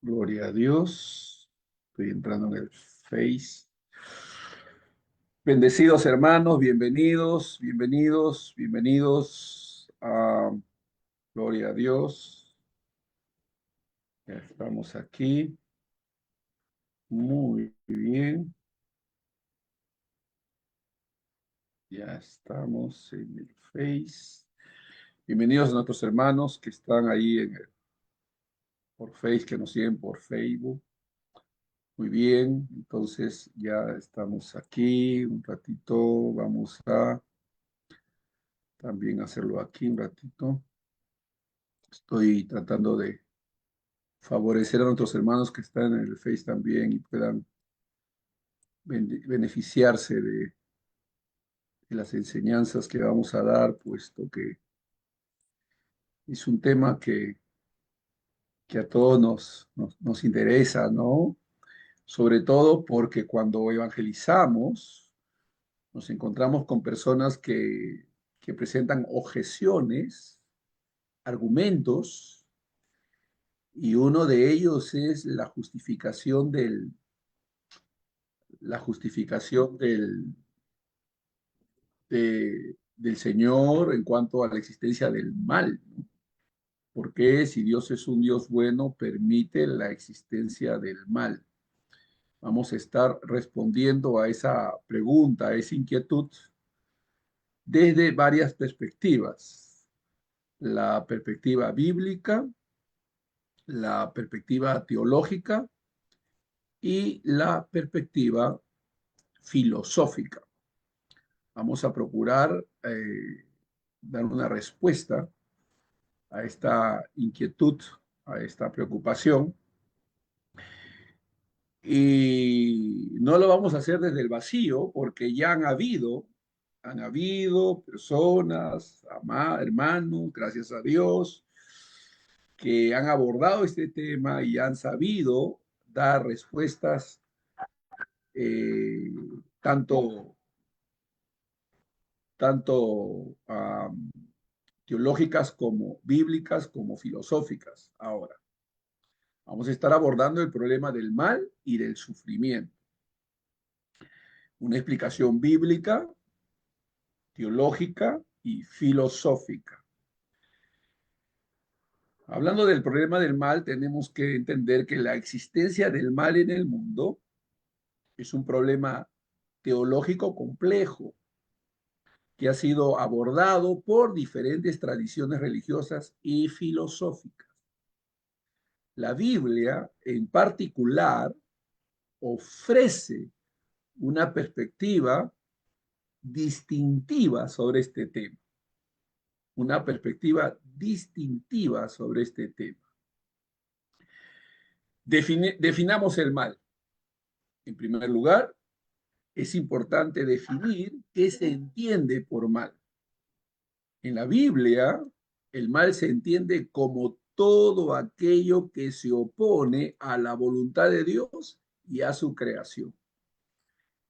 Gloria a Dios. Estoy entrando en el Face. Bendecidos hermanos, bienvenidos, bienvenidos, bienvenidos a Gloria a Dios. Ya estamos aquí. Muy bien. Ya estamos en el Face. Bienvenidos a nuestros hermanos que están ahí por Face, que nos siguen por Facebook. Muy bien, entonces ya estamos aquí un ratito. Vamos a también hacerlo aquí un ratito. Estoy tratando de favorecer a nuestros hermanos que están en el Face también y puedan beneficiarse de las enseñanzas que vamos a dar, puesto que es un tema que a todos nos interesa, ¿no? Sobre todo porque cuando evangelizamos nos encontramos con personas que presentan objeciones, argumentos, y uno de ellos es la justificación del Señor en cuanto a la existencia del mal, ¿no? ¿Por qué, si Dios es un Dios bueno, permite la existencia del mal? Vamos a estar respondiendo a esa pregunta, a esa inquietud, desde varias perspectivas. La perspectiva bíblica, la perspectiva teológica y la perspectiva filosófica. Vamos a procurar dar una respuesta a esta inquietud, a esta preocupación. Y no lo vamos a hacer desde el vacío, porque ya han habido personas, hermanos, gracias a Dios, que han abordado este tema y han sabido dar respuestas eh, tanto, tanto teológicas como bíblicas como filosóficas. Ahora, vamos a estar abordando el problema del mal y del sufrimiento. Una explicación bíblica, teológica y filosófica. Hablando del problema del mal, tenemos que entender que la existencia del mal en el mundo es un problema teológico complejo que ha sido abordado por diferentes tradiciones religiosas y filosóficas. La Biblia, en particular, ofrece una perspectiva distintiva sobre este tema, una perspectiva distintiva sobre este tema. Definamos el mal. En primer lugar, es importante definir qué se entiende por mal. En la Biblia, el mal se entiende como todo aquello que se opone a la voluntad de Dios y a su creación.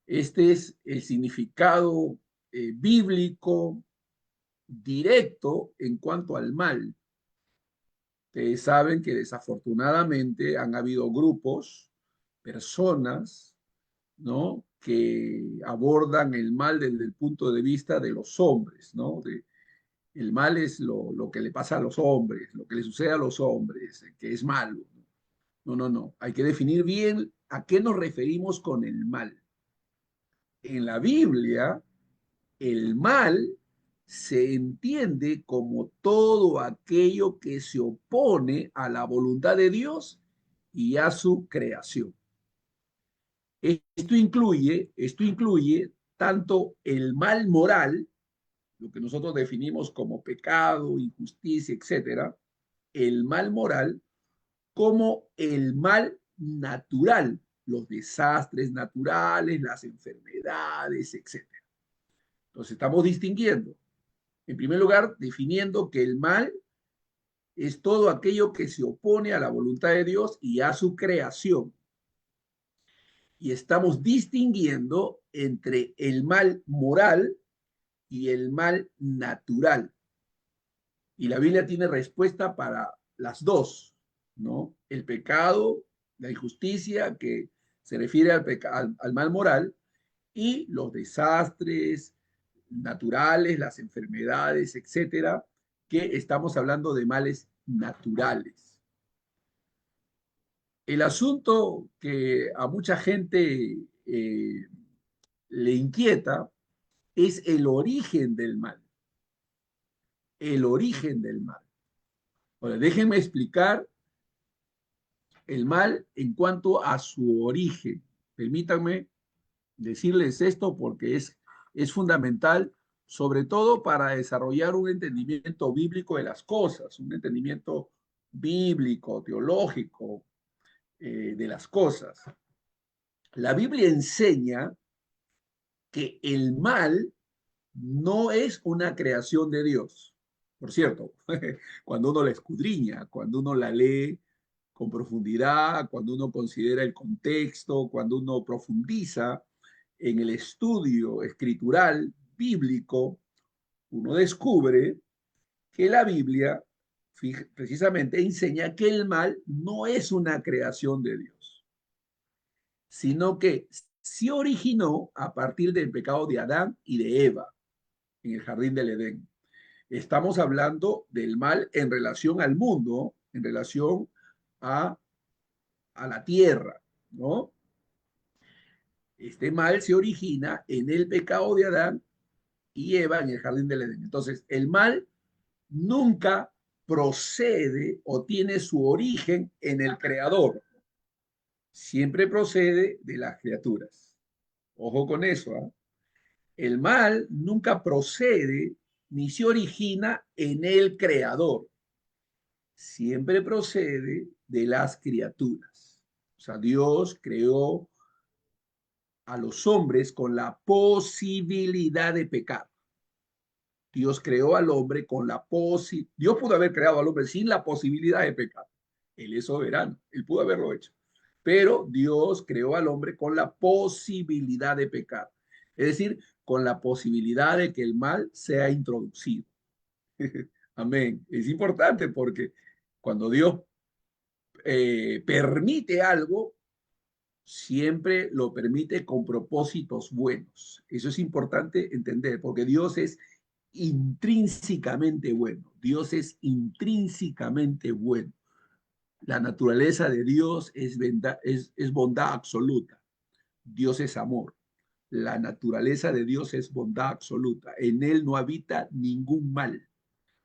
Este es el significado bíblico directo en cuanto al mal. Ustedes saben que desafortunadamente han habido grupos, personas, ¿no?, que abordan el mal desde el punto de vista de los hombres, ¿no? El mal es lo que le pasa a los hombres, lo que le sucede a los hombres, que es malo. No, no, no. Hay que definir bien a qué nos referimos con el mal. En la Biblia, el mal se entiende como todo aquello que se opone a la voluntad de Dios y a su creación. Esto incluye tanto el mal moral, lo que nosotros definimos como pecado, injusticia, etcétera, el mal moral, como el mal natural, los desastres naturales, las enfermedades, etcétera. Entonces estamos distinguiendo, en primer lugar, definiendo que el mal es todo aquello que se opone a la voluntad de Dios y a su creación. Y estamos distinguiendo entre el mal moral y el mal natural. Y la Biblia tiene respuesta para las dos, ¿no? El pecado La injusticia que se refiere al mal moral y los desastres naturales, las enfermedades, etcétera, que estamos hablando de males naturales. El asunto que a mucha gente le inquieta es el origen del mal, el origen del mal. Ahora, déjenme explicar el mal en cuanto a su origen. Permítanme decirles esto porque es fundamental, sobre todo para desarrollar un entendimiento bíblico de las cosas, un entendimiento bíblico, teológico de las cosas. La Biblia enseña que el mal no es una creación de Dios. Por cierto, cuando uno la escudriña, cuando uno la lee con profundidad, cuando uno considera el contexto, cuando uno profundiza en el estudio escritural bíblico, uno descubre que la Biblia precisamente enseña que el mal no es una creación de Dios, sino que se originó a partir del pecado de Adán y de Eva en el jardín del Edén. Estamos hablando del mal en relación al mundo, en relación a, a la tierra, ¿no? Este mal se origina en el pecado de Adán y Eva en el jardín del Edén. Entonces, el mal nunca procede o tiene su origen en el creador, siempre procede de las criaturas. Ojo con eso, ¿eh? El mal nunca procede ni se origina en el creador, siempre procede de las criaturas. O sea, Dios creó a los hombres con la posibilidad de pecar. Dios creó al hombre con la posibilidad. Dios pudo haber creado al hombre sin la posibilidad de pecar. Él es soberano, él pudo haberlo hecho. Pero Dios creó al hombre con la posibilidad de pecar. Es decir, con la posibilidad de que el mal sea introducido. Amén. Es importante porque cuando Dios permite algo, siempre lo permite con propósitos buenos. Eso es importante entender, porque Dios es intrínsecamente bueno. Dios es intrínsecamente bueno. La naturaleza de Dios es bondad absoluta. Dios es amor. La naturaleza de Dios es bondad absoluta. En Él no habita ningún mal.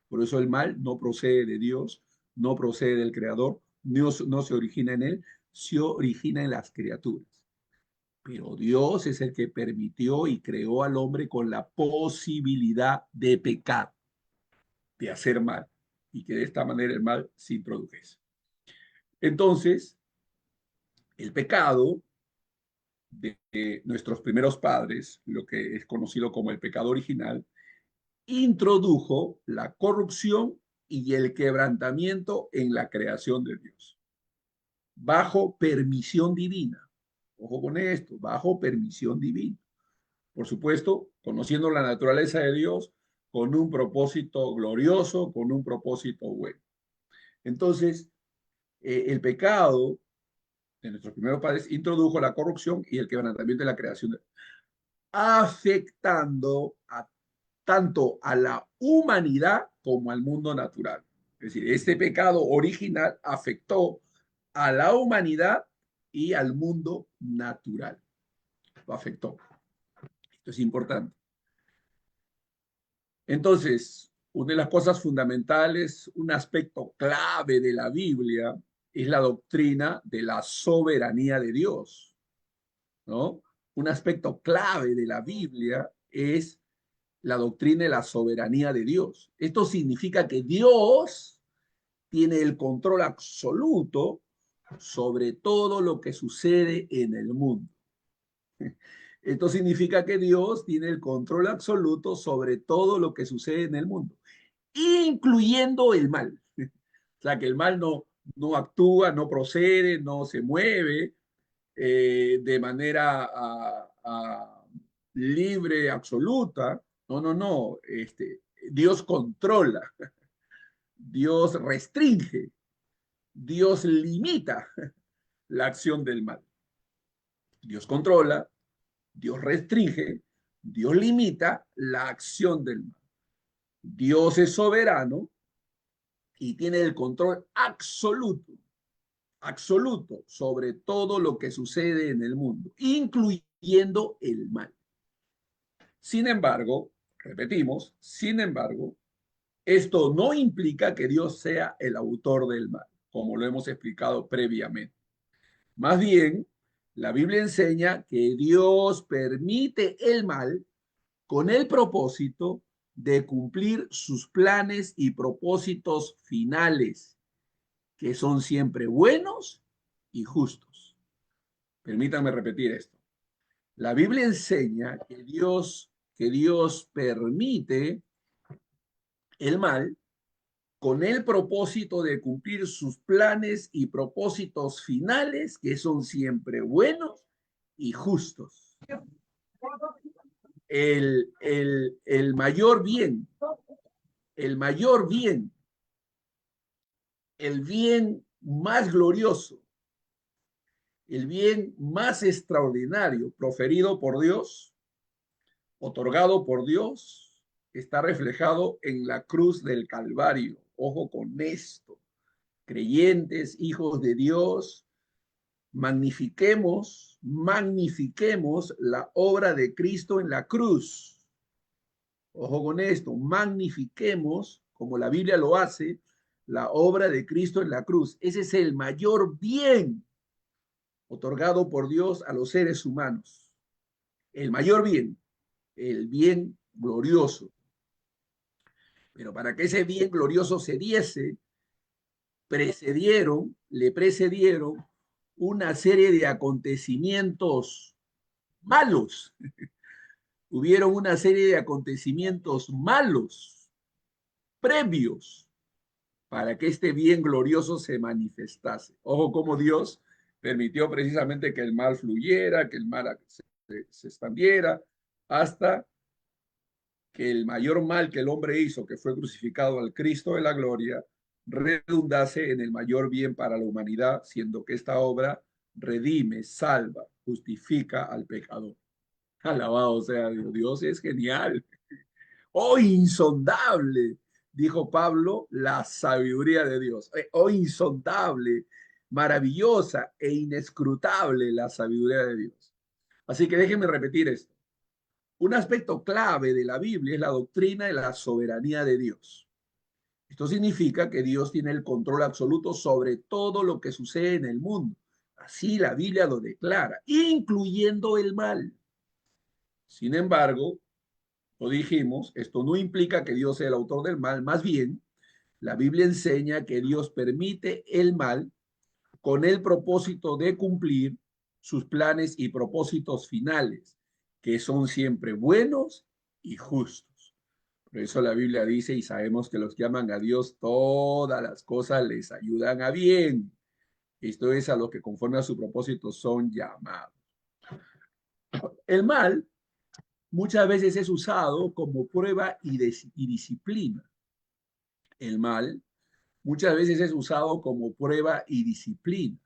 Por eso el mal no procede de Dios, no procede del Creador, no se origina en Él, se origina en las criaturas. Pero Dios es el que permitió y creó al hombre con la posibilidad de pecar, de hacer mal, y que de esta manera el mal se introdujese. Entonces, el pecado de nuestros primeros padres, lo que es conocido como el pecado original, introdujo la corrupción y el quebrantamiento en la creación de Dios, bajo permisión divina. Ojo con esto, bajo permisión divina. Por supuesto, conociendo la naturaleza de Dios con un propósito glorioso, con un propósito bueno. Entonces, el pecado de nuestros primeros padres introdujo la corrupción y el quebrantamiento de la creación, afectando tanto a la humanidad como al mundo natural. Es decir, este pecado original afectó a la humanidad y al mundo natural. Lo afectó. Esto es importante. Entonces, una de las cosas fundamentales, un aspecto clave de la Biblia es la doctrina de la soberanía de Dios, ¿no? Un aspecto clave de la Biblia es la doctrina de la soberanía de Dios. Esto significa que Dios tiene el control absoluto sobre todo lo que sucede en el mundo. Esto significa que Dios tiene el control absoluto sobre todo lo que sucede en el mundo, incluyendo el mal. O sea, que el mal no actúa, no procede, no se mueve de manera libre, absoluta. No, no, no. Dios controla, Dios restringe, Dios limita la acción del mal. Dios controla, Dios restringe, Dios limita la acción del mal. Dios es soberano y tiene el control absoluto, absoluto sobre todo lo que sucede en el mundo, incluyendo el mal. Sin embargo, repetimos, sin embargo, esto no implica que Dios sea el autor del mal, como lo hemos explicado previamente. Más bien, la Biblia enseña que Dios permite el mal con el propósito de cumplir sus planes y propósitos finales, que son siempre buenos y justos. Permítanme repetir esto. La Biblia enseña que Dios permite el mal con el propósito de cumplir sus planes y propósitos finales, que son siempre buenos y justos. El mayor bien, el mayor bien, el bien más glorioso, el bien más extraordinario proferido por Dios, otorgado por Dios, está reflejado en la cruz del Calvario. Ojo con esto, creyentes, hijos de Dios, magnifiquemos la obra de Cristo en la cruz. Ojo con esto, magnifiquemos, como la Biblia lo hace, la obra de Cristo en la cruz. Ese es el mayor bien otorgado por Dios a los seres humanos. El mayor bien, el bien glorioso. Pero para que ese bien glorioso se diese, le precedieron una serie de acontecimientos malos. Hubieron una serie de acontecimientos malos previos para que este bien glorioso se manifestase. Ojo cómo Dios permitió precisamente que el mal fluyera, que el mal se expandiera, hasta que el mayor mal que el hombre hizo, que fue crucificado al Cristo de la gloria, redundase en el mayor bien para la humanidad, siendo que esta obra redime, salva, justifica al pecador. Alabado sea Dios. Dios es genial. Oh, insondable, dijo Pablo, la sabiduría de Dios. Oh, insondable, maravillosa e inescrutable la sabiduría de Dios. Así que déjenme repetir esto. Un aspecto clave de la Biblia es la doctrina de la soberanía de Dios. Esto significa que Dios tiene el control absoluto sobre todo lo que sucede en el mundo. Así la Biblia lo declara, incluyendo el mal. Sin embargo, lo dijimos, esto no implica que Dios sea el autor del mal, más bien, la Biblia enseña que Dios permite el mal con el propósito de cumplir sus planes y propósitos finales, que son siempre buenos y justos. Por eso la Biblia dice, y sabemos que los que aman a Dios, todas las cosas les ayudan a bien. Esto es a los que conforme a su propósito son llamados. El mal muchas veces es usado como prueba y disciplina. El mal muchas veces es usado como prueba y disciplina.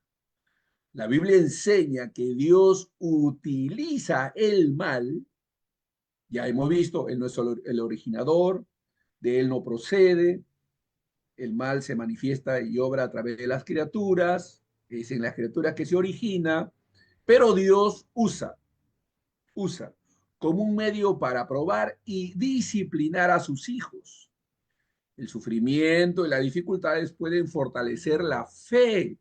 La Biblia enseña que Dios utiliza el mal. Ya hemos visto, Él no es el originador, de Él no procede, el mal se manifiesta y obra a través de las criaturas, es en las criaturas que se origina, pero Dios usa como un medio para probar y disciplinar a sus hijos. El sufrimiento y las dificultades pueden fortalecer la fe.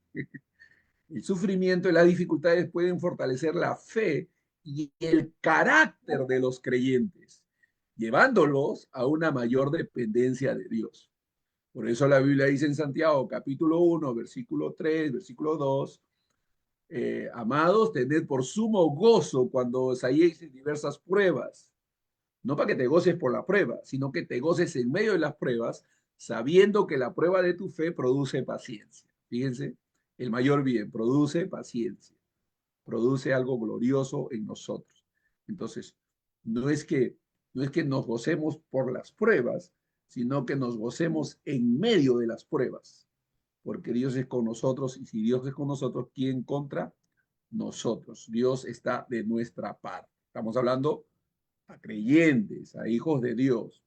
El sufrimiento y las dificultades pueden fortalecer la fe y el carácter de los creyentes, llevándolos a una mayor dependencia de Dios. Por eso la Biblia dice en Santiago, capítulo 1, versículo 3, versículo 2, amados, tened por sumo gozo cuando os halléis en diversas pruebas. No para que te goces por la prueba, sino que te goces en medio de las pruebas, sabiendo que la prueba de tu fe produce paciencia. Fíjense, el mayor bien produce paciencia, produce algo glorioso en nosotros. Entonces, no es que, no es que nos gocemos por las pruebas, sino que nos gocemos en medio de las pruebas, porque Dios es con nosotros, y si Dios es con nosotros, ¿quién contra nosotros? Dios está de nuestra parte. Estamos hablando a creyentes, a hijos de Dios.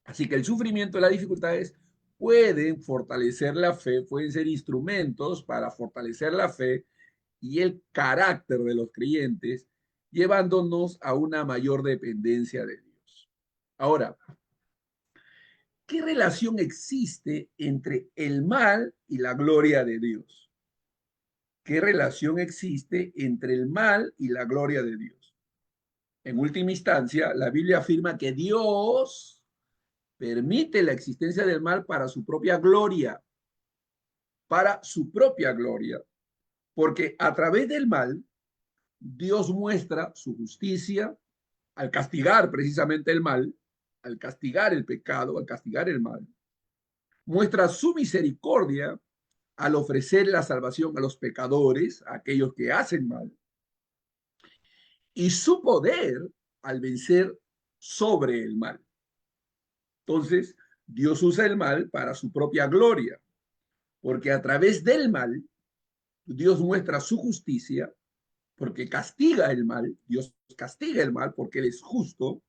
Así que el sufrimiento y las dificultades pueden fortalecer la fe, pueden ser instrumentos para fortalecer la fe y el carácter de los creyentes, llevándonos a una mayor dependencia de Dios. Ahora, ¿qué relación existe entre el mal y la gloria de Dios? ¿Qué relación existe entre el mal y la gloria de Dios? En última instancia, la Biblia afirma que Dios permite la existencia del mal para su propia gloria, porque a través del mal, Dios muestra su justicia al castigar precisamente el mal, al castigar el pecado, al castigar el mal, muestra su misericordia al ofrecer la salvación a los pecadores, a aquellos que hacen mal, y su poder al vencer sobre el mal. Entonces, Dios usa el mal para su propia gloria, porque a través del mal, Dios muestra su justicia, porque castiga el mal, Dios castiga el mal porque Él es justo.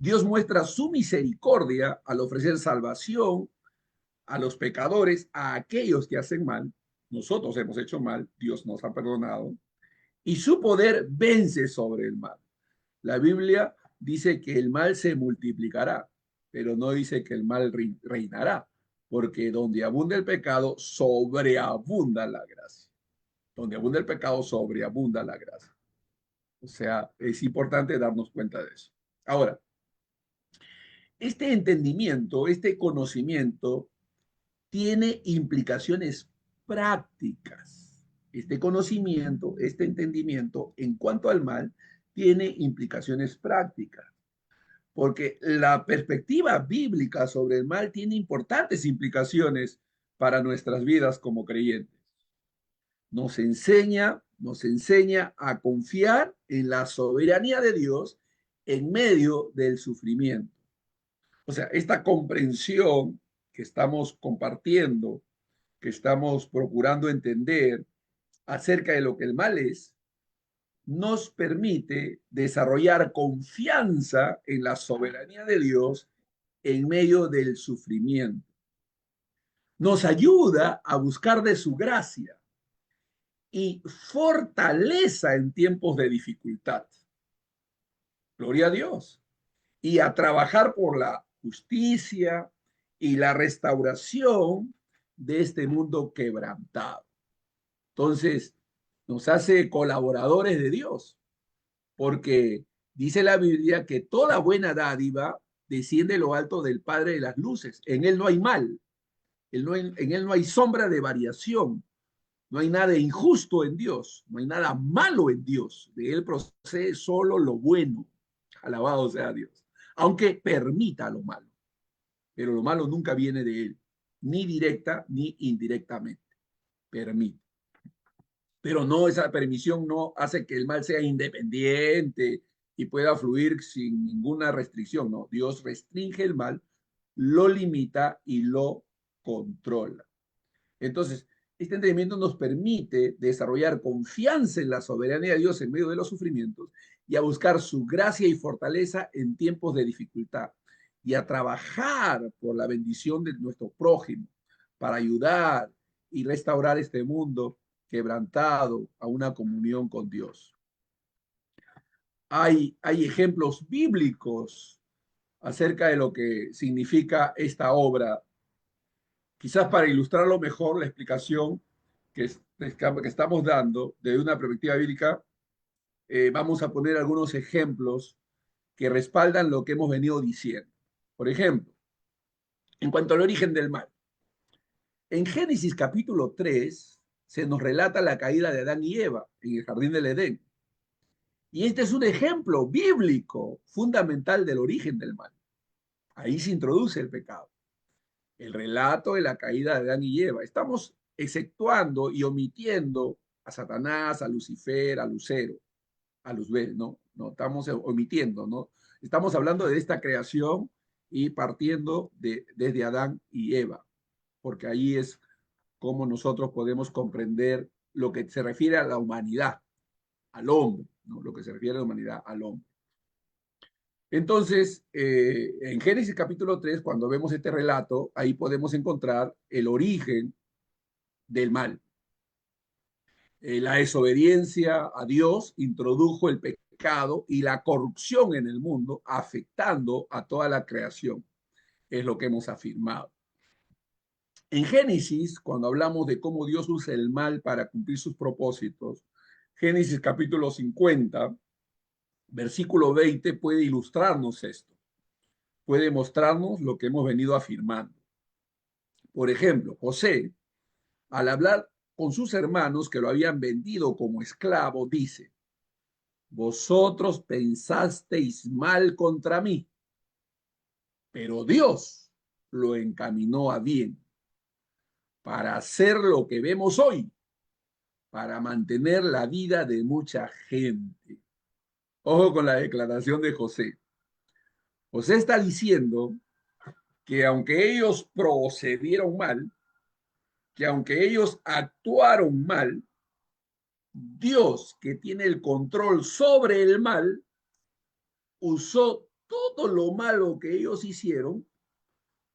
Dios muestra su misericordia al ofrecer salvación a los pecadores, a aquellos que hacen mal. Nosotros hemos hecho mal, Dios nos ha perdonado, y su poder vence sobre el mal. La Biblia dice que el mal se multiplicará, pero no dice que el mal reinará, porque donde abunda el pecado, sobreabunda la gracia. Donde abunda el pecado, sobreabunda la gracia. O sea, es importante darnos cuenta de eso. Ahora, este entendimiento, este conocimiento, tiene implicaciones prácticas. Este conocimiento, este entendimiento en cuanto al mal, tiene implicaciones prácticas, porque la perspectiva bíblica sobre el mal tiene importantes implicaciones para nuestras vidas como creyentes. Nos enseña a confiar en la soberanía de Dios en medio del sufrimiento. O sea, esta comprensión que estamos compartiendo, que estamos procurando entender acerca de lo que el mal es, nos permite desarrollar confianza en la soberanía de Dios en medio del sufrimiento. Nos ayuda a buscar de su gracia y fortaleza en tiempos de dificultad. Gloria a Dios. Y a trabajar por la justicia y la restauración de este mundo quebrantado. Entonces, nos hace colaboradores de Dios, porque dice la Biblia que toda buena dádiva desciende de lo alto del Padre de las luces. En Él no hay mal, en Él no hay sombra de variación, no hay nada injusto en Dios, no hay nada malo en Dios. De Él procede solo lo bueno. Alabado sea Dios. Aunque permita lo malo, pero lo malo nunca viene de Él, ni directa ni indirectamente. Permite. Pero no, esa permisión no hace que el mal sea independiente y pueda fluir sin ninguna restricción. No, Dios restringe el mal, lo limita y lo controla. Entonces, este entendimiento nos permite desarrollar confianza en la soberanía de Dios en medio de los sufrimientos y a buscar su gracia y fortaleza en tiempos de dificultad y a trabajar por la bendición de nuestro prójimo para ayudar y restaurar este mundo quebrantado a una comunión con Dios. Hay ejemplos bíblicos acerca de lo que significa esta obra. Quizás para ilustrarlo mejor, la explicación que estamos dando desde una perspectiva bíblica, vamos a poner algunos ejemplos que respaldan lo que hemos venido diciendo. Por ejemplo, en cuanto al origen del mal. En Génesis capítulo 3 se nos relata la caída de Adán y Eva en el jardín del Edén. Y este es un ejemplo bíblico fundamental del origen del mal. Ahí se introduce el pecado. El relato de la caída de Adán y Eva. Estamos exceptuando y omitiendo a Satanás, a Lucifer, a Lucero, a Luzbel, ¿no? No, estamos omitiendo, ¿no? Estamos hablando de esta creación y partiendo desde Adán y Eva. porque ahí es como nosotros podemos comprender lo que se refiere a la humanidad, al hombre, ¿no? Lo que se refiere a la humanidad, al hombre. Entonces, en Génesis capítulo 3, cuando vemos este relato, ahí podemos encontrar el origen del mal. La desobediencia a Dios introdujo el pecado y la corrupción en el mundo, afectando a toda la creación. Es lo que hemos afirmado. En Génesis, cuando hablamos de cómo Dios usa el mal para cumplir sus propósitos, Génesis capítulo 50, versículo 20 puede ilustrarnos esto, puede mostrarnos lo que hemos venido afirmando. Por ejemplo, José, al hablar con sus hermanos que lo habían vendido como esclavo, dice: vosotros pensasteis mal contra mí, pero Dios lo encaminó a bien para hacer lo que vemos hoy, para mantener la vida de mucha gente. Ojo con la declaración de José. José está diciendo que aunque ellos procedieron mal, que aunque ellos actuaron mal, Dios, que tiene el control sobre el mal, usó todo lo malo que ellos hicieron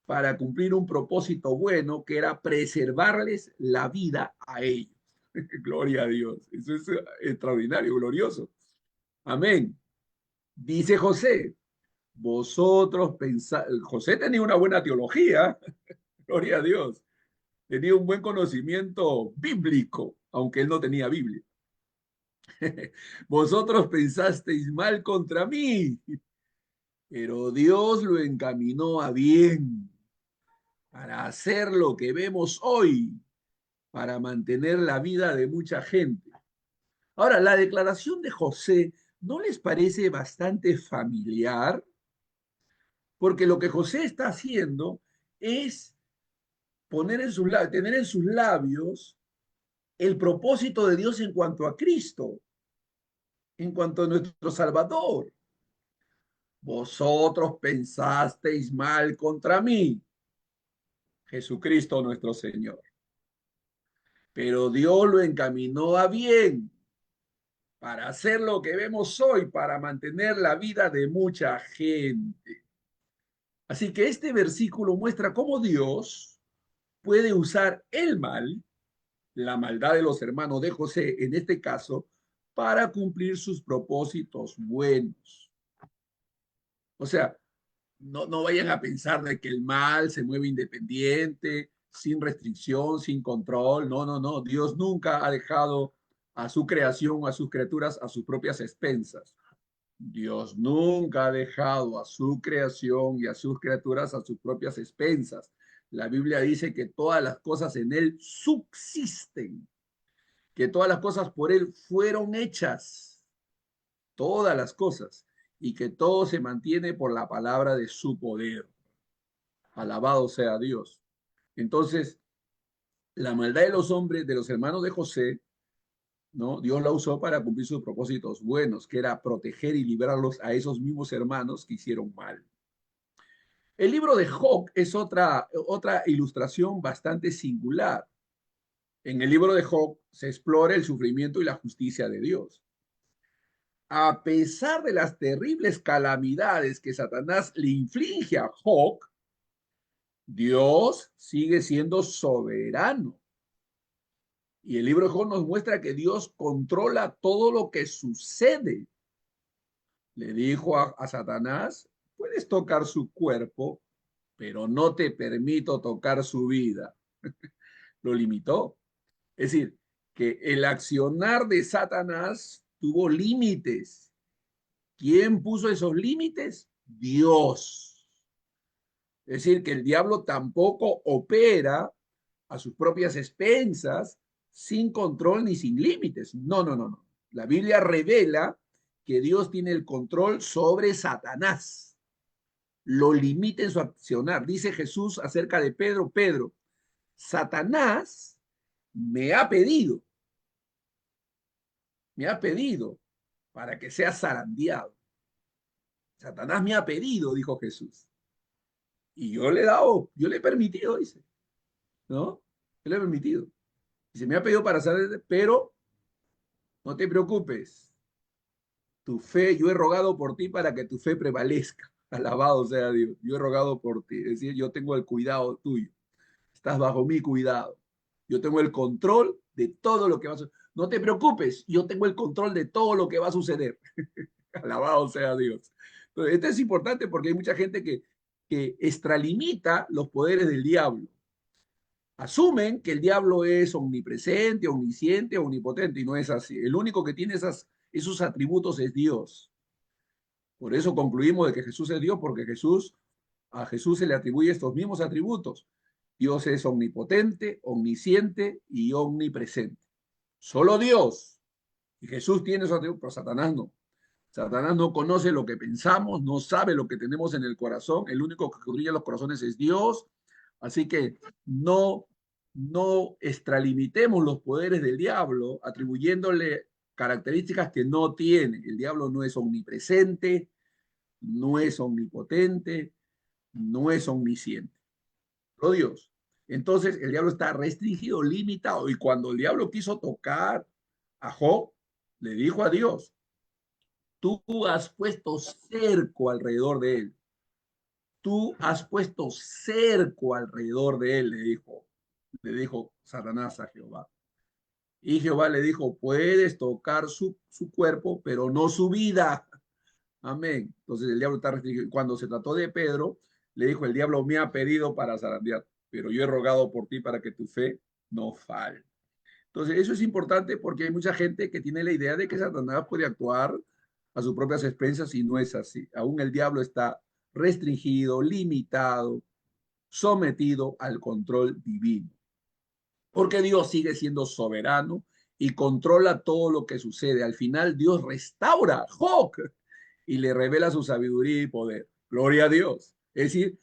para cumplir un propósito bueno, que era preservarles la vida a ellos. Gloria a Dios. Eso es extraordinario, glorioso. Amén. Dice José, vosotros pensáis, José tenía una buena teología, gloria a Dios, tenía un buen conocimiento bíblico, aunque él no tenía Biblia. Vosotros pensasteis mal contra mí, pero Dios lo encaminó a bien para hacer lo que vemos hoy, para mantener la vida de mucha gente. Ahora, la declaración de José, ¿no les parece bastante familiar? Porque lo que José está haciendo es tener en sus labios el propósito de Dios en cuanto a Cristo, en cuanto a nuestro Salvador. Vosotros pensasteis mal contra mí, Jesucristo nuestro Señor, pero Dios lo encaminó a bien para hacer lo que vemos hoy, para mantener la vida de mucha gente. Así que este versículo muestra cómo Dios puede usar el mal, la maldad de los hermanos de José, en este caso, para cumplir sus propósitos buenos. O sea, no vayan a pensar de que el mal se mueve independiente, sin restricción, sin control. No, no, no. Dios nunca ha dejado a su creación, a sus criaturas, a sus propias expensas. Dios nunca ha dejado a su creación y a sus criaturas a sus propias expensas. La Biblia dice que todas las cosas en Él subsisten, que todas las cosas por Él fueron hechas, todas las cosas, y que todo se mantiene por la palabra de su poder. Alabado sea Dios. Entonces, la maldad de los hombres, de los hermanos de José, ¿no? Dios la usó para cumplir sus propósitos buenos, que era proteger y librarlos a esos mismos hermanos que hicieron mal. El libro de Job es otra ilustración bastante singular. En el libro de Job se explora el sufrimiento y la justicia de Dios. A pesar de las terribles calamidades que Satanás le inflige a Job, Dios sigue siendo soberano. Y el libro de Job nos muestra que Dios controla todo lo que sucede. Le dijo a Satanás, puedes tocar su cuerpo, pero no te permito tocar su vida. Lo limitó. Es decir, que el accionar de Satanás tuvo límites. ¿Quién puso esos límites? Dios. Es decir, que el diablo tampoco opera a sus propias expensas, sin control ni sin límites. No, no, no, no. La Biblia revela que Dios tiene el control sobre Satanás. Lo limita en su accionar. Dice Jesús acerca de Pedro, Pedro, Satanás me ha pedido para que sea zarandeado. Satanás me ha pedido, dijo Jesús. Y yo le he dado, yo le he permitido, dice. ¿no? Él lo ha permitido. Y se me ha pedido para saber, pero no te preocupes, tu fe, yo he rogado por ti para que tu fe prevalezca. Alabado sea Dios. Yo he rogado por ti. Es decir, yo tengo el cuidado tuyo. Estás bajo mi cuidado. Yo tengo el control de todo lo que va a suceder. No te preocupes, yo tengo el control de todo lo que va a suceder. Alabado sea Dios. Entonces, esto es importante porque hay mucha gente que extralimita los poderes del diablo. Asumen que el diablo es omnipresente, omnisciente, omnipotente, y no es así. El único que tiene esos atributos es Dios. Por eso concluimos de que Jesús es Dios, porque a Jesús se le atribuye estos mismos atributos. Dios es omnipotente, omnisciente y omnipresente. Solo Dios. Y Jesús tiene esos atributos, pero Satanás no. Satanás no conoce lo que pensamos, no sabe lo que tenemos en el corazón. El único que escudriña los corazones es Dios. Así que no extralimitemos los poderes del diablo atribuyéndole características que no tiene. El diablo no es omnipresente, no es omnipotente, no es omnisciente. Solo Dios. Entonces el diablo está restringido, limitado. Y cuando el diablo quiso tocar a Job, le dijo a Dios, tú has puesto cerco alrededor de él. Tú has puesto cerco alrededor de él, le dijo Satanás a Jehová. Y Jehová le dijo, puedes tocar su cuerpo, pero no su vida. Amén. Entonces el diablo está restringido. Cuando se trató de Pedro, le dijo, el diablo me ha pedido para zarandear, pero yo he rogado por ti para que tu fe no falle. Entonces eso es importante porque hay mucha gente que tiene la idea de que Satanás puede actuar a sus propias expensas y no es así. Aún el diablo está restringido, limitado, sometido al control divino. Porque Dios sigue siendo soberano y controla todo lo que sucede. Al final Dios restaura a Job y le revela su sabiduría y poder. Gloria a Dios. Es decir,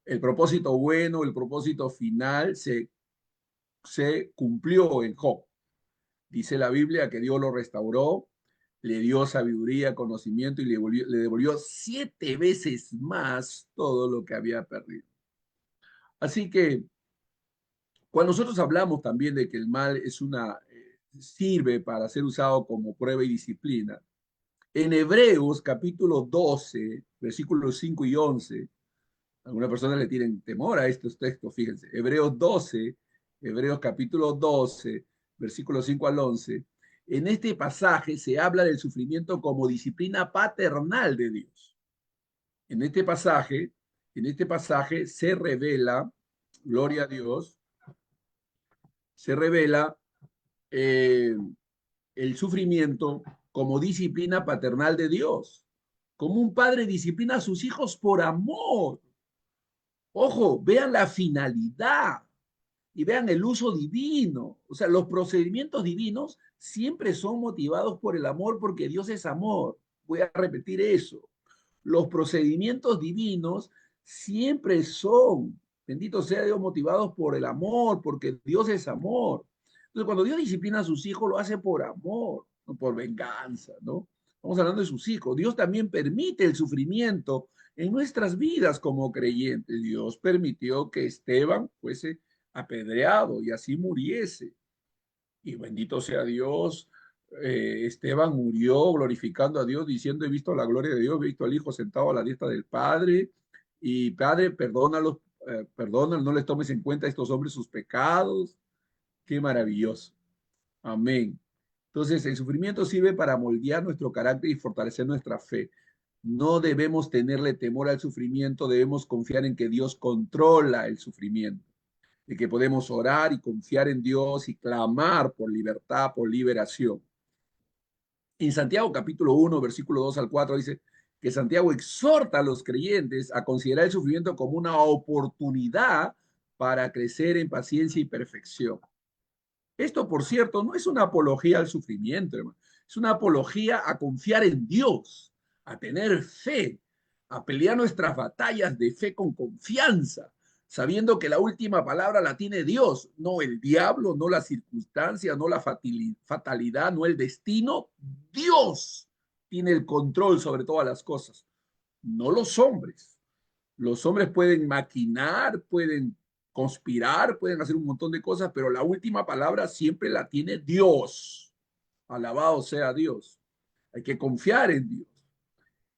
el propósito bueno, el propósito final se cumplió en Job. Dice la Biblia que Dios lo restauró, le dio sabiduría, conocimiento y le devolvió 7 veces más todo lo que había perdido. Así que cuando nosotros hablamos también de que el mal sirve para ser usado como prueba y disciplina, en Hebreos capítulo 12, versículos 5 y 11, algunas personas le tienen temor a estos textos, fíjense. Hebreos capítulo 12, versículos 5 al 11. En este pasaje se habla del sufrimiento como disciplina paternal de Dios. En este pasaje, se revela, gloria a Dios, se revela eh, el sufrimiento como disciplina paternal de Dios. Como un padre disciplina a sus hijos por amor. Ojo, vean la finalidad y vean el uso divino. O sea, los procedimientos divinos siempre son motivados por el amor porque Dios es amor. Voy a repetir eso. Los procedimientos divinos siempre son, bendito sea Dios, motivados por el amor, porque Dios es amor. Entonces, cuando Dios disciplina a sus hijos, lo hace por amor, no por venganza, ¿no? Estamos hablando de sus hijos. Dios también permite el sufrimiento en nuestras vidas como creyentes. Dios permitió que Esteban fuese apedreado y así muriese. Y bendito sea Dios, Esteban murió glorificando a Dios, diciendo, he visto la gloria de Dios, he visto al Hijo sentado a la diestra del Padre, y Padre, perdónalos, perdónalos, no les tomes en cuenta a estos hombres sus pecados. Qué maravilloso. Amén. Entonces, el sufrimiento sirve para moldear nuestro carácter y fortalecer nuestra fe. No debemos tenerle temor al sufrimiento, debemos confiar en que Dios controla el sufrimiento, de que podemos orar y confiar en Dios y clamar por libertad, por liberación. En Santiago capítulo 1, versículo 2 al 4 dice que Santiago exhorta a los creyentes a considerar el sufrimiento como una oportunidad para crecer en paciencia y perfección. Esto, por cierto, no es una apología al sufrimiento, hermano. Es una apología a confiar en Dios, a tener fe, a pelear nuestras batallas de fe con confianza, sabiendo que la última palabra la tiene Dios, no el diablo, no la circunstancia, no la fatalidad, no el destino. Dios tiene el control sobre todas las cosas, no los hombres. Los hombres pueden maquinar, pueden conspirar, pueden hacer un montón de cosas, pero la última palabra siempre la tiene Dios. Alabado sea Dios. Hay que confiar en Dios.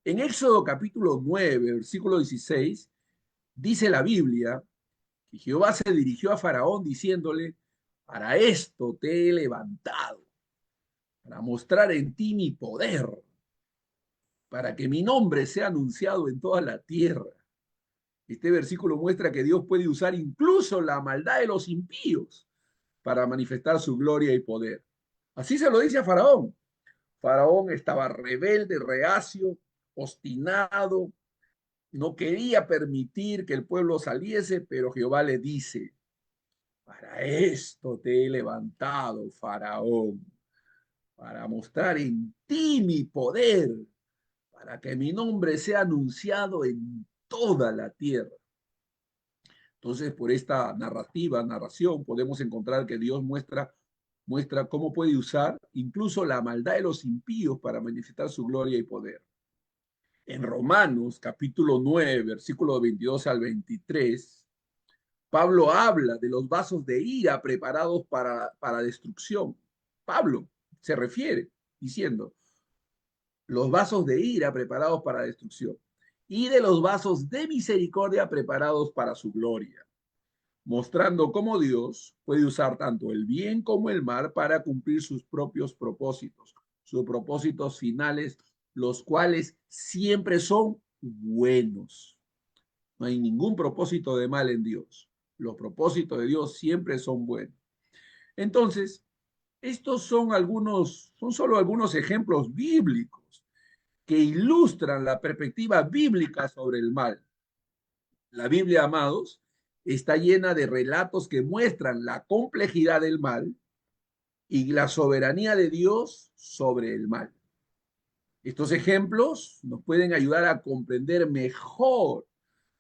En Éxodo capítulo 9, versículo 16, dice la Biblia que Jehová se dirigió a Faraón diciéndole, para esto te he levantado, para mostrar en ti mi poder, para que mi nombre sea anunciado en toda la tierra. Este versículo muestra que Dios puede usar incluso la maldad de los impíos para manifestar su gloria y poder. Así se lo dice a Faraón. Faraón estaba rebelde, reacio, obstinado, no quería permitir que el pueblo saliese, pero Jehová le dice, para esto te he levantado, Faraón, para mostrar en ti mi poder, para que mi nombre sea anunciado en toda la tierra. Entonces, por esta narración, podemos encontrar que Dios muestra cómo puede usar incluso la maldad de los impíos para manifestar su gloria y poder. En Romanos, capítulo 9, versículo 22 al 23, Pablo habla de los vasos de ira preparados para destrucción. Pablo se refiere diciendo, los vasos de ira preparados para destrucción y de los vasos de misericordia preparados para su gloria, mostrando cómo Dios puede usar tanto el bien como el mal para cumplir sus propios propósitos, sus propósitos finales, los cuales siempre son buenos. No hay ningún propósito de mal en Dios. Los propósitos de Dios siempre son buenos. Entonces, estos son solo algunos ejemplos bíblicos que ilustran la perspectiva bíblica sobre el mal. La Biblia, amados, está llena de relatos que muestran la complejidad del mal y la soberanía de Dios sobre el mal. Estos ejemplos nos pueden ayudar a comprender mejor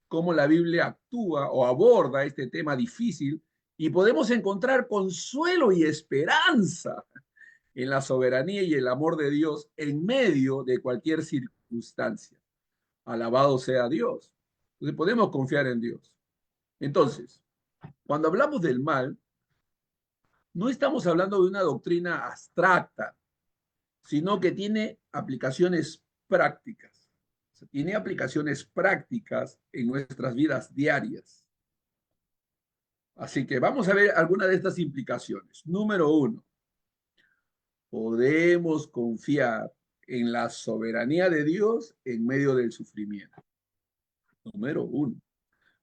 cómo la Biblia actúa o aborda este tema difícil y podemos encontrar consuelo y esperanza en la soberanía y el amor de Dios en medio de cualquier circunstancia. Alabado sea Dios. Entonces podemos confiar en Dios. Entonces, cuando hablamos del mal, no estamos hablando de una doctrina abstracta, sino que tiene aplicaciones prácticas. O sea, tiene aplicaciones prácticas en nuestras vidas diarias. Así que vamos a ver algunas de estas implicaciones. Número uno, podemos confiar en la soberanía de Dios en medio del sufrimiento. Número uno,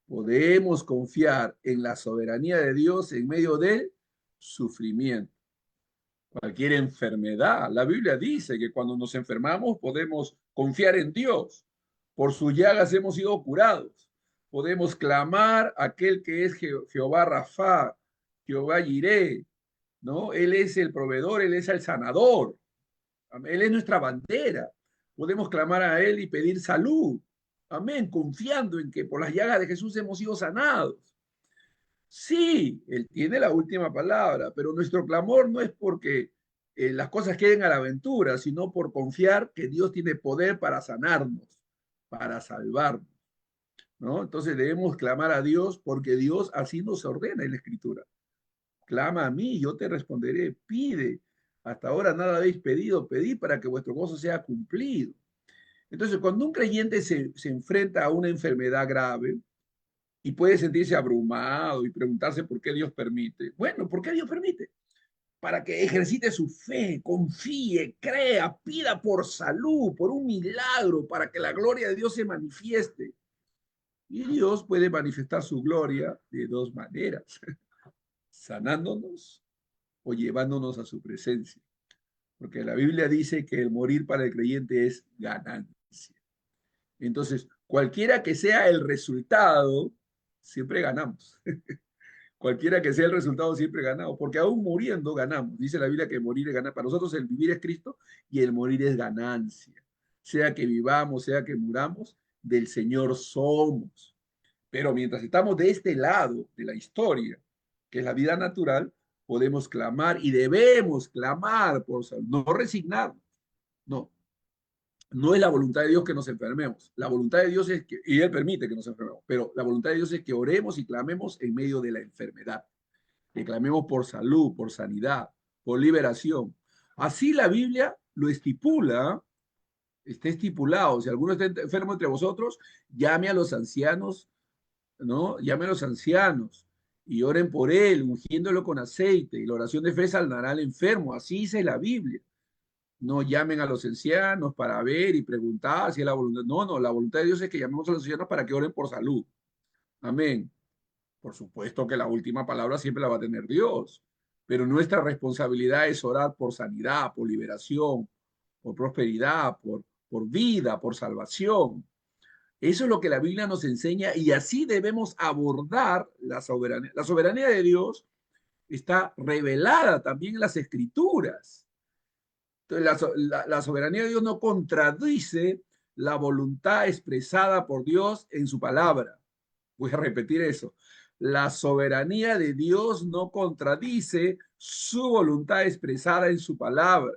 podemos confiar en la soberanía de Dios en medio del sufrimiento. Cualquier enfermedad, la Biblia dice que cuando nos enfermamos podemos confiar en Dios. Por sus llagas hemos sido curados. Podemos clamar a aquel que es Jehová Rafa, Jehová Jireh, ¿no? Él es el proveedor, Él es el sanador. Él es nuestra bandera. Podemos clamar a Él y pedir salud. Amén, confiando en que por las llagas de Jesús hemos sido sanados. Sí, Él tiene la última palabra, pero nuestro clamor no es porque las cosas queden a la aventura, sino por confiar que Dios tiene poder para sanarnos, para salvarnos, ¿no? Entonces debemos clamar a Dios porque Dios así nos ordena en la Escritura. Clama a mí, yo te responderé, pide. Hasta ahora nada habéis pedido, pedid para que vuestro gozo sea cumplido. Entonces, cuando un creyente se enfrenta a una enfermedad grave, y puede sentirse abrumado y preguntarse por qué Dios permite. Bueno, ¿por qué Dios permite? Para que ejercite su fe, confíe, crea, pida por salud, por un milagro, para que la gloria de Dios se manifieste. Y Dios puede manifestar su gloria de dos maneras, sanándonos o llevándonos a su presencia. Porque la Biblia dice que el morir para el creyente es ganancia. Entonces, cualquiera que sea el resultado, siempre ganamos. Cualquiera que sea el resultado, siempre ganamos, porque aún muriendo ganamos. Dice la Biblia que morir es ganar. Para nosotros el vivir es Cristo y el morir es ganancia. Sea que vivamos, sea que muramos, del Señor somos. Pero mientras estamos de este lado de la historia, que es la vida natural, podemos clamar y debemos clamar por salud, no resignarnos, no. No es la voluntad de Dios que nos enfermemos. La voluntad de Dios es que, y Él permite que nos enfermemos, pero la voluntad de Dios es que oremos y clamemos en medio de la enfermedad. Que clamemos por salud, por sanidad, por liberación. Así la Biblia lo estipula, está estipulado. Si alguno está enfermo entre vosotros, llame a los ancianos, ¿no? Llame a los ancianos y oren por él, ungiéndolo con aceite, y la oración de fe sanará al enfermo. Así dice la Biblia. No llamen a los ancianos para ver y preguntar si es la voluntad. No, no, la voluntad de Dios es que llamemos a los ancianos para que oren por salud. Amén. Por supuesto que la última palabra siempre la va a tener Dios, pero nuestra responsabilidad es orar por sanidad, por liberación, por prosperidad, por vida, por salvación. Eso es lo que la Biblia nos enseña y así debemos abordar la soberanía. La soberanía de Dios está revelada también en las Escrituras. Entonces, la soberanía de Dios no contradice la voluntad expresada por Dios en su palabra. Voy a repetir eso. La soberanía de Dios no contradice su voluntad expresada en su palabra,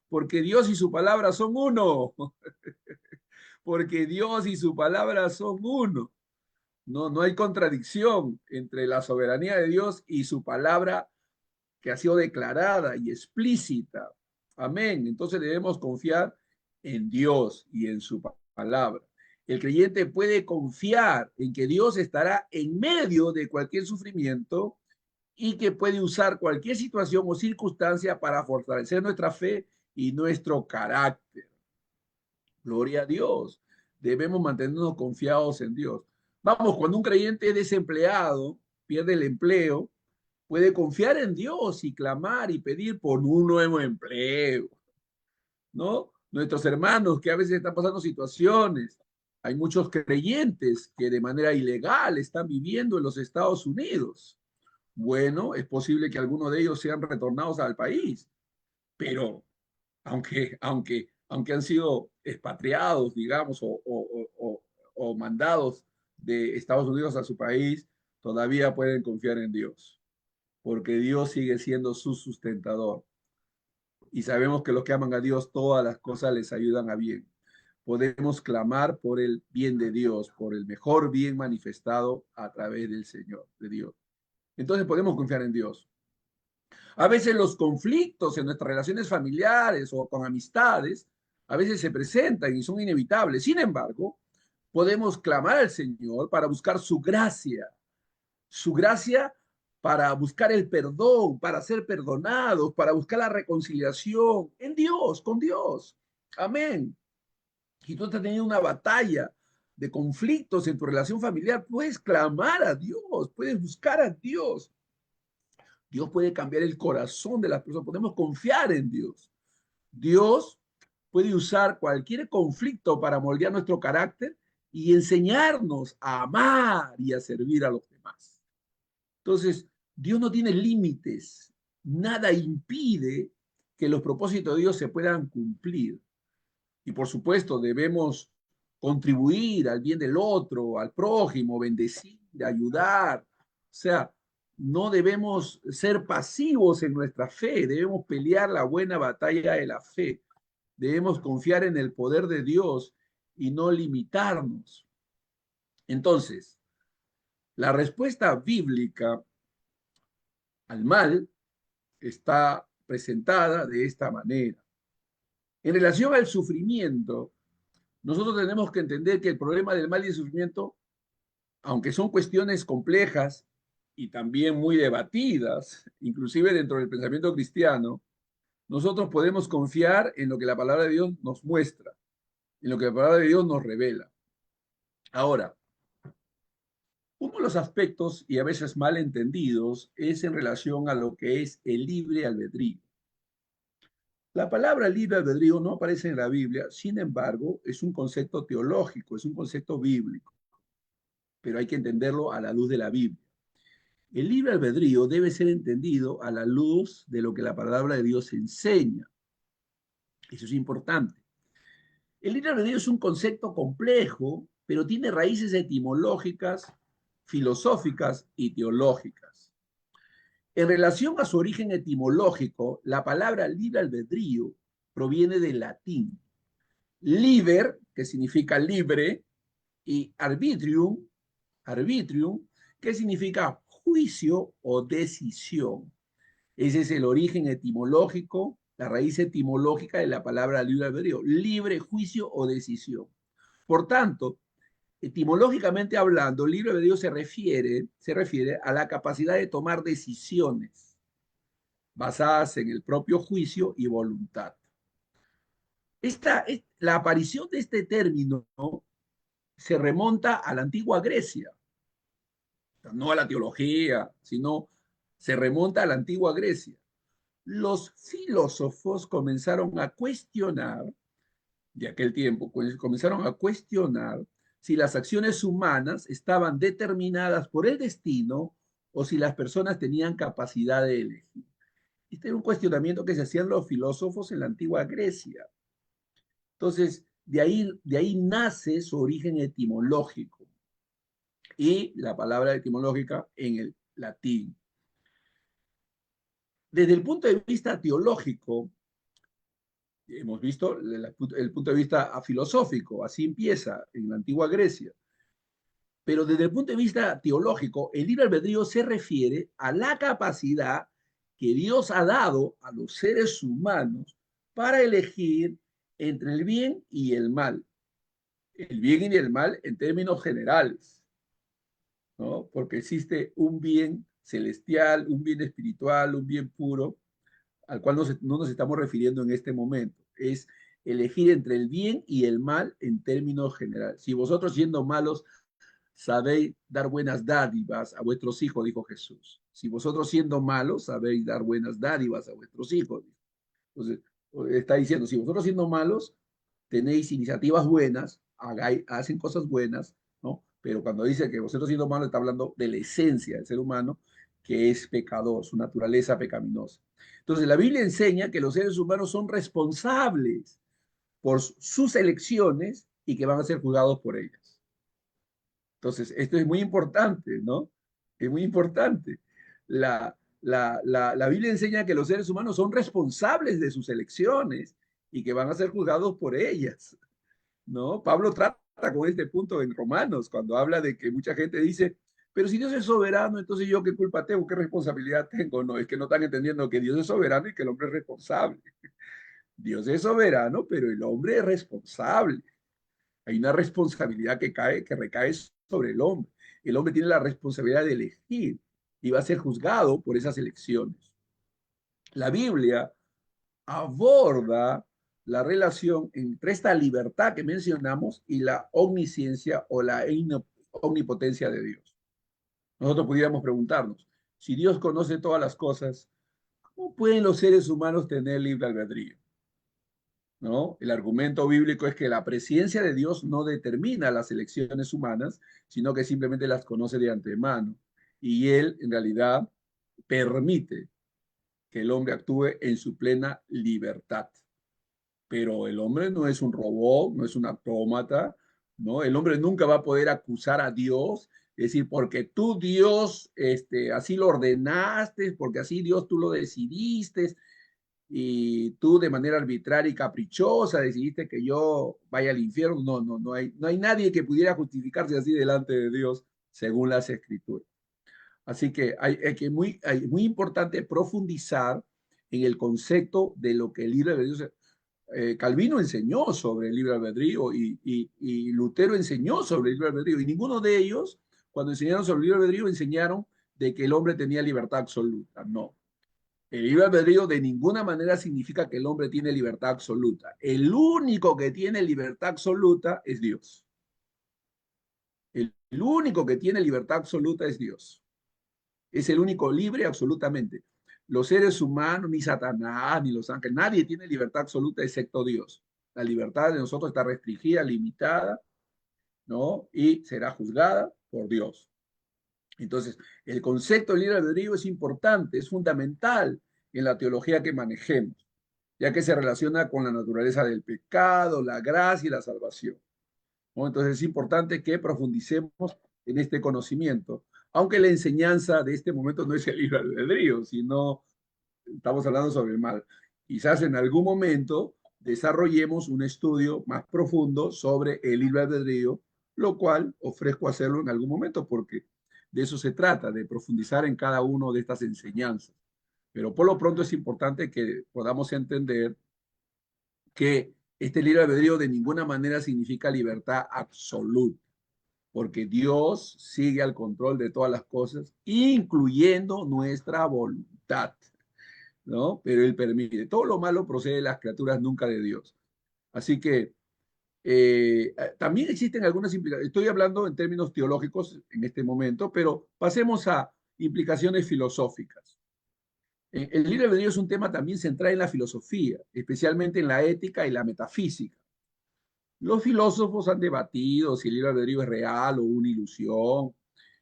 porque Dios y su palabra son uno, porque Dios y su palabra son uno. No, no hay contradicción entre la soberanía de Dios y su palabra que ha sido declarada y explícita. Amén. Entonces debemos confiar en Dios y en su palabra. El creyente puede confiar en que Dios estará en medio de cualquier sufrimiento y que puede usar cualquier situación o circunstancia para fortalecer nuestra fe y nuestro carácter. Gloria a Dios. Debemos mantenernos confiados en Dios. Vamos, cuando un creyente es desempleado, pierde el empleo, puede confiar en Dios y clamar y pedir por un nuevo empleo, ¿no? Nuestros hermanos que a veces están pasando situaciones, hay muchos creyentes que de manera ilegal están viviendo en los Estados Unidos. Bueno, es posible que algunos de ellos sean retornados al país, pero aunque han sido expatriados, digamos, o mandados de Estados Unidos a su país, todavía pueden confiar en Dios, porque Dios sigue siendo su sustentador. Y sabemos que los que aman a Dios, todas las cosas les ayudan a bien. Podemos clamar por el bien de Dios, por el mejor bien manifestado a través del Señor, de Dios. Entonces podemos confiar en Dios. A veces los conflictos en nuestras relaciones familiares o con amistades, a veces se presentan y son inevitables. Sin embargo, podemos clamar al Señor para buscar su gracia para buscar el perdón, para ser perdonados, para buscar la reconciliación en Dios, con Dios. Amén. Si tú estás teniendo una batalla de conflictos en tu relación familiar, puedes clamar a Dios, puedes buscar a Dios. Dios puede cambiar el corazón de las personas, podemos confiar en Dios. Dios puede usar cualquier conflicto para moldear nuestro carácter y enseñarnos a amar y a servir a los demás. Entonces, Dios no tiene límites, nada impide que los propósitos de Dios se puedan cumplir. Y por supuesto, debemos contribuir al bien del otro, al prójimo, bendecir, ayudar. O sea, no debemos ser pasivos en nuestra fe, debemos pelear la buena batalla de la fe. Debemos confiar en el poder de Dios y no limitarnos. Entonces, la respuesta bíblica al mal está presentada de esta manera. En relación al sufrimiento, nosotros tenemos que entender que el problema del mal y el sufrimiento, aunque son cuestiones complejas y también muy debatidas, inclusive dentro del pensamiento cristiano, nosotros podemos confiar en lo que la palabra de Dios nos muestra, en lo que la palabra de Dios nos revela. Ahora, uno de los aspectos, y a veces mal entendidos, es en relación a lo que es el libre albedrío. La palabra libre albedrío no aparece en la Biblia, sin embargo, es un concepto teológico, es un concepto bíblico, pero hay que entenderlo a la luz de la Biblia. El libre albedrío debe ser entendido a la luz de lo que la palabra de Dios enseña. Eso es importante. El libre albedrío es un concepto complejo, pero tiene raíces etimológicas, filosóficas y teológicas. En relación a su origen etimológico, la palabra libre albedrío proviene del latín liber, que significa libre, y arbitrium, que significa juicio o decisión. Ese es el origen etimológico, la raíz etimológica de la palabra libre albedrío, libre juicio o decisión. Por tanto, etimológicamente hablando, libre albedrío se refiere a la capacidad de tomar decisiones basadas en el propio juicio y voluntad. La aparición de este término, ¿no?, se remonta a la antigua Grecia, no a la teología, sino se remonta a la antigua Grecia. Los filósofos comenzaron a cuestionar, de aquel tiempo, comenzaron a cuestionar si las acciones humanas estaban determinadas por el destino o si las personas tenían capacidad de elegir. Este era un cuestionamiento que se hacían los filósofos en la antigua Grecia. Entonces, de ahí nace su origen etimológico y la palabra etimológica en el latín. Desde el punto de vista teológico, hemos visto el punto de vista filosófico, así empieza en la antigua Grecia. Pero desde el punto de vista teológico, el libre albedrío se refiere a la capacidad que Dios ha dado a los seres humanos para elegir entre el bien y el mal. El bien y el mal en términos generales, ¿no? Porque existe un bien celestial, un bien espiritual, un bien puro, al cual no nos estamos refiriendo en este momento. Es elegir entre el bien y el mal en términos generales. Si vosotros siendo malos sabéis dar buenas dádivas a vuestros hijos, dijo Jesús. Si vosotros siendo malos sabéis dar buenas dádivas a vuestros hijos. Entonces, está diciendo, si vosotros siendo malos tenéis iniciativas buenas, hacen cosas buenas, ¿no? Pero cuando dice que vosotros siendo malos, está hablando de la esencia del ser humano, que es pecador, su naturaleza pecaminosa. Entonces, la Biblia enseña que los seres humanos son responsables por sus elecciones y que van a ser juzgados por ellas. Entonces, esto es muy importante, ¿no? Es muy importante. La Biblia enseña que los seres humanos son responsables de sus elecciones y que van a ser juzgados por ellas, ¿no? Pablo trata con este punto en Romanos, cuando habla de que mucha gente dice, pero si Dios es soberano, entonces yo qué culpa tengo, qué responsabilidad tengo. No, es que no están entendiendo que Dios es soberano y que el hombre es responsable. Dios es soberano, pero el hombre es responsable. Hay una responsabilidad que recae sobre el hombre. El hombre tiene la responsabilidad de elegir y va a ser juzgado por esas elecciones. La Biblia aborda la relación entre esta libertad que mencionamos y la omnisciencia o la omnipotencia de Dios. Nosotros pudiéramos preguntarnos, si Dios conoce todas las cosas, ¿cómo pueden los seres humanos tener libre albedrío? ¿No? El argumento bíblico es que la presencia de Dios no determina las elecciones humanas, sino que simplemente las conoce de antemano. Y Él, en realidad, permite que el hombre actúe en su plena libertad. Pero el hombre no es un robot, no es un autómata, ¿no? El hombre nunca va a poder acusar a Dios, es decir, porque tú Dios, así lo ordenaste, porque así Dios tú lo decidiste, y tú de manera arbitraria y caprichosa decidiste que yo vaya al infierno. No hay nadie que pudiera justificarse así delante de Dios según las escrituras. Así que hay muy importante profundizar en el concepto de lo que el libre albedrío. Calvino enseñó sobre el libre albedrío y Lutero enseñó sobre el libre albedrío, y ninguno de ellos, cuando enseñaron sobre el libre albedrío, enseñaron de que el hombre tenía libertad absoluta. No. El libre albedrío de ninguna manera significa que el hombre tiene libertad absoluta. El único que tiene libertad absoluta es Dios. El único que tiene libertad absoluta es Dios. Es el único libre absolutamente. Los seres humanos, ni Satanás, ni los ángeles, nadie tiene libertad absoluta excepto Dios. La libertad de nosotros está restringida, limitada, ¿no? Y será juzgada por Dios. Entonces, el concepto de libre albedrío es importante, es fundamental en la teología que manejemos, ya que se relaciona con la naturaleza del pecado, la gracia y la salvación, ¿no? Entonces, es importante que profundicemos en este conocimiento, aunque la enseñanza de este momento no es el libre albedrío, sino estamos hablando sobre el mal. Quizás en algún momento desarrollemos un estudio más profundo sobre el libre albedrío, lo cual ofrezco hacerlo en algún momento, porque de eso se trata, de profundizar en cada una de estas enseñanzas. Pero por lo pronto es importante que podamos entender que este libre albedrío de ninguna manera significa libertad absoluta, porque Dios sigue al control de todas las cosas, incluyendo nuestra voluntad, ¿no? Pero Él permite. Todo lo malo procede de las criaturas, nunca de Dios. Así que también existen algunas implicaciones. Estoy hablando en términos teológicos en este momento, pero pasemos a implicaciones filosóficas. El libre albedrío es un tema también central en la filosofía, especialmente en la ética y la metafísica. Los filósofos han debatido si el libre albedrío es real o una ilusión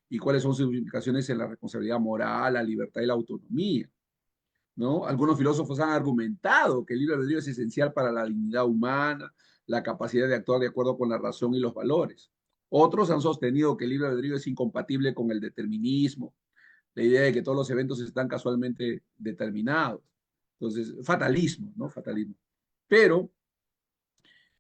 y cuáles son sus implicaciones en la responsabilidad moral, la libertad y la autonomía, ¿no? Algunos filósofos han argumentado que el libre albedrío es esencial para la dignidad humana, la capacidad de actuar de acuerdo con la razón y los valores. Otros han sostenido que el libre albedrío es incompatible con el determinismo, la idea de que todos los eventos están casualmente determinados. Entonces, fatalismo, ¿no? Fatalismo. Pero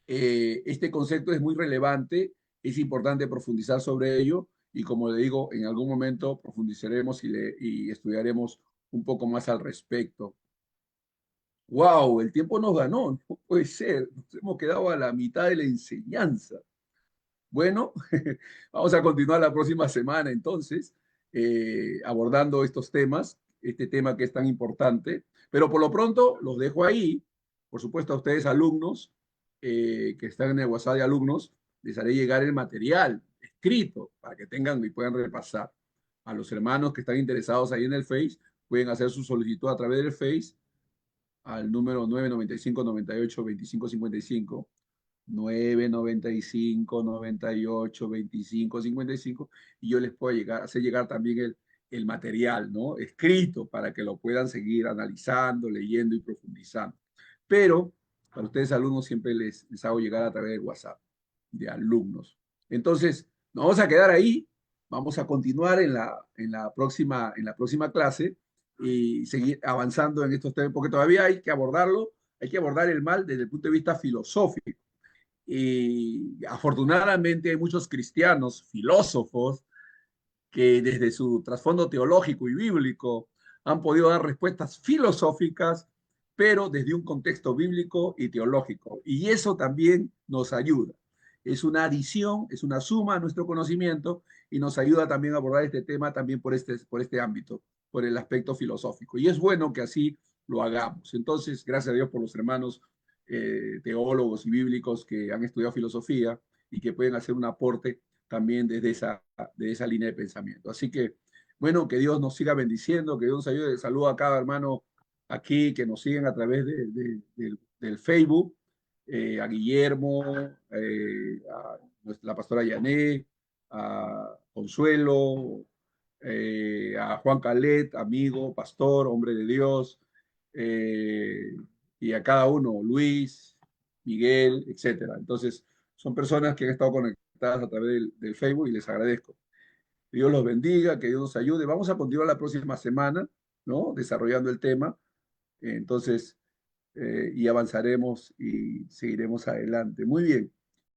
este concepto es muy relevante, es importante profundizar sobre ello y como le digo, en algún momento profundizaremos y estudiaremos un poco más al respecto. ¡Wow! El tiempo nos ganó, no puede ser, nos hemos quedado a la mitad de la enseñanza. Bueno, vamos a continuar la próxima semana entonces, abordando estos temas, este tema que es tan importante, pero por lo pronto los dejo ahí. Por supuesto, a ustedes alumnos que están en el WhatsApp de alumnos, les haré llegar el material escrito para que tengan y puedan repasar. A los hermanos que están interesados ahí en el Face, pueden hacer su solicitud a través del Face al número 995-98-2555. 995-98-2555 y yo les puedo hacer llegar también el material, ¿no? Escrito para que lo puedan seguir analizando, leyendo y profundizando. Pero para ustedes alumnos siempre les hago llegar a través de WhatsApp de alumnos. Entonces, nos vamos a quedar ahí, vamos a continuar en la próxima clase y seguir avanzando en estos temas, porque todavía hay que abordarlo, hay que abordar el mal desde el punto de vista filosófico. Y afortunadamente hay muchos cristianos, filósofos, que desde su trasfondo teológico y bíblico han podido dar respuestas filosóficas, pero desde un contexto bíblico y teológico. Y eso también nos ayuda. Es una adición, es una suma a nuestro conocimiento y nos ayuda también a abordar este tema también por este ámbito, por el aspecto filosófico. Y es bueno que así lo hagamos. Entonces, gracias a Dios por los hermanos teólogos y bíblicos que han estudiado filosofía y que pueden hacer un aporte también de esa línea de pensamiento. Así que, bueno, que Dios nos siga bendiciendo, que Dios nos ayude. Saludo a cada hermano aquí que nos siguen a través del Facebook, a Guillermo, a la pastora Yané, a Consuelo, a Juan Calet, amigo, pastor, hombre de Dios, eh, y a cada uno, Luis, Miguel, etcétera. Entonces, son personas que han estado conectadas a través del Facebook y les agradezco. Que Dios los bendiga, que Dios nos ayude. Vamos a continuar la próxima semana, ¿no? Desarrollando el tema. Entonces, y avanzaremos y seguiremos adelante. Muy bien.